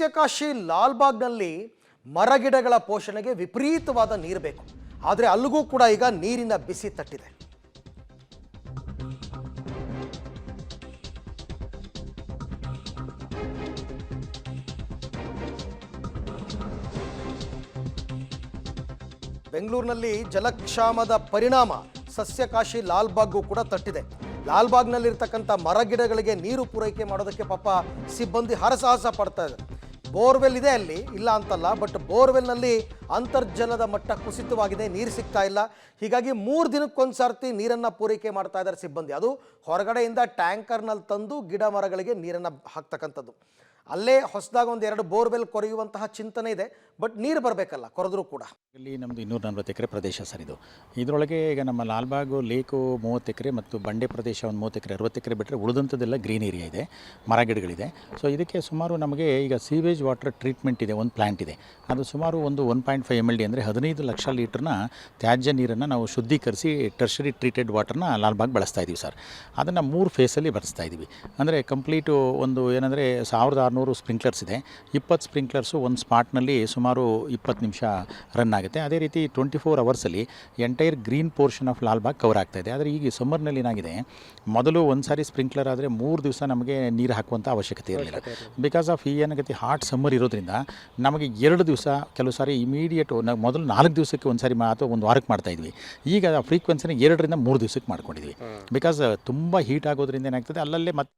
ಸಸ್ಯಕಾಶಿ ಲಾಲ್ಬಾಗ್ನಲ್ಲಿ ಮರಗಿಡಗಳ ಪೋಷಣೆಗೆ ವಿಪರೀತವಾದ ನೀರು ಬೇಕು. ಆದರೆ ಅಲ್ಲಿಗೂ ಕೂಡ ಈಗ ನೀರಿನ ಬಿಸಿ ತಟ್ಟಿದೆ. ಬೆಂಗಳೂರಿನಲ್ಲಿ ಜಲಕ್ಷಾಮದ ಪರಿಣಾಮ ಸಸ್ಯಕಾಶಿ ಲಾಲ್ಬಾಗ್ಗೂ ಕೂಡ ತಟ್ಟಿದೆ. ಲಾಲ್ಬಾಗ್ನಲ್ಲಿರ್ತಕ್ಕಂಥ ಮರಗಿಡಗಳಿಗೆ ನೀರು ಪೂರೈಕೆ ಮಾಡೋದಕ್ಕೆ ಪಾಪ ಸಿಬ್ಬಂದಿ ಹರಸಾಹಸ ಪಡ್ತಾ ಇದ್ದಾರೆ. ಬೋರ್ವೆಲ್ ಇದೆ ಅಲ್ಲಿ, ಇಲ್ಲ ಅಂತಲ್ಲ, ಬಟ್ ಬೋರ್ವೆಲ್ನಲ್ಲಿ ಅಂತರ್ಜಲದ ಮಟ್ಟ ಕುಸಿತವಾಗಿದೆ, ನೀರು ಸಿಗ್ತಾ ಇಲ್ಲ. ಹೀಗಾಗಿ 3 ದಿನಕ್ಕೊಂದು ಸರ್ತಿ ನೀರನ್ನು ಪೂರೈಕೆ ಮಾಡ್ತಾ ಇದ್ದಾರೆ ಸಿಬ್ಬಂದಿ. ಅದು ಹೊರಗಡೆಯಿಂದ ಟ್ಯಾಂಕರ್ನಲ್ಲಿ ತಂದು ಗಿಡ ಮರಗಳಿಗೆ ನೀರನ್ನು ಹಾಕ್ತಕ್ಕಂಥದ್ದು. ಅಲ್ಲೇ ಹೊಸದಾಗಿ 1-2 ಬೋರ್ವೆಲ್ ಕೊರೆಯುವಂತಹ ಚಿಂತನೆ ಇದೆ, ಬಟ್ ನೀರು ಬರಬೇಕಲ್ಲ, ಕೊರೆದ್ರೂ ಕೂಡ. ಇಲ್ಲಿ ನಮ್ಮದು 240 ಎಕರೆ ಪ್ರದೇಶ ಸರ್ ಇದು. ಇದರೊಳಗೆ ಈಗ ನಮ್ಮ ಲಾಲ್ಬಾಗು ಲೇಕು 30 ಎಕರೆ ಮತ್ತು ಬಂಡೆ ಪ್ರದೇಶ ಒಂದು 30 ಎಕರೆ 60 ಎಕರೆ ಬಿಟ್ಟರೆ ಉಳಿದಂಥದ್ದೆಲ್ಲ ಗ್ರೀನ್ ಏರಿಯಾ ಇದೆ, ಮರಗಿಡಗಳಿದೆ. ಸೊ ಇದಕ್ಕೆ ಸುಮಾರು ನಮಗೆ ಈಗ ಸೀವೇಜ್ ವಾಟರ್ ಟ್ರೀಟ್ಮೆಂಟ್ ಇದೆ, ಒಂದು ಪ್ಲ್ಯಾಂಟ್ ಇದೆ. ಅದು ಸುಮಾರು ಒಂದು 1.5 MLD ಅಂದರೆ 15 ಲಕ್ಷ ಲೀಟ್ರ್ನ ತ್ಯಾಜ್ಯ ನೀರನ್ನು ನಾವು ಶುದ್ಧೀಕರಿಸಿ ಟರ್ಷರಿ ಟ್ರೀಟೆಡ್ ವಾಟರ್ನ ಲಾಲ್ಬಾಗ್ ಬಳಸ್ತಾ ಇದ್ದೀವಿ ಸರ್. ಅದನ್ನು 3 ಫೇಸಲ್ಲಿ ಬಳಸ್ತಾ ಇದ್ದೀವಿ. ಅಂದರೆ ಕಂಪ್ಲೀಟು ಒಂದು ಏನಂದರೆ 1600 ಸ್ಪ್ರಿಂಕ್ಲರ್ಸ್ ಇದೆ. 20 ಸ್ಪ್ರಿಂಕ್ಲರ್ಸು ಒಂದು ಸ್ಪಾಟ್ನಲ್ಲಿ ಸುಮಾರು 20 ನಿಮಿಷ ರನ್ ಆಗುತ್ತೆ. ಅದೇ ರೀತಿ 24 ಅವರ್ಸಲ್ಲಿ entire green portion of Lalbagh cover ಆಗ್ತಾ ಇದೆ. ಆದರೆ ಈಗ ಸಮ್ಮರ್ನಲ್ಲಿ ಏನಾಗಿದೆ, ಮೊದಲು ಒಂದು ಸಾರಿ ಸ್ಪ್ರಿಂಕ್ಲರ್ ಆದರೆ 3 ದಿವಸ ನಮಗೆ ನೀರು ಹಾಕುವಂಥ ಅವಶ್ಯಕತೆ ಇರಲಿಲ್ಲ. ಬಿಕಾಸ್ ಆಫ್ ಈ ಏನಾಗುತ್ತೆ, ಹಾಟ್ ಸಮ್ಮರ್ ಇರೋದ್ರಿಂದ ನಮಗೆ 2 ದಿವಸ, ಕೆಲವು ಸಾರಿ ಇಮಿಡಿಯೇಟು ಮೊದಲು 4 ದಿವಸಕ್ಕೆ ಒಂದು ಸಾರಿ ಅಥವಾ ಒಂದು ವಾರಕ್ಕೆ ಮಾಡ್ತಾಯಿದ್ವಿ. ಈಗ ಫ್ರೀಕ್ವೆನ್ಸಿನ 2 ರಿಂದ 3 ದಿವಸಕ್ಕೆ ಮಾಡ್ಕೊಂಡಿದ್ವಿ. ಬಿಕಾಸ್ ತುಂಬ ಹೀಟ್ ಆಗೋದ್ರಿಂದ ಏನಾಗ್ತದೆ, ಅಲ್ಲಲ್ಲೇ ಮತ್ತೆ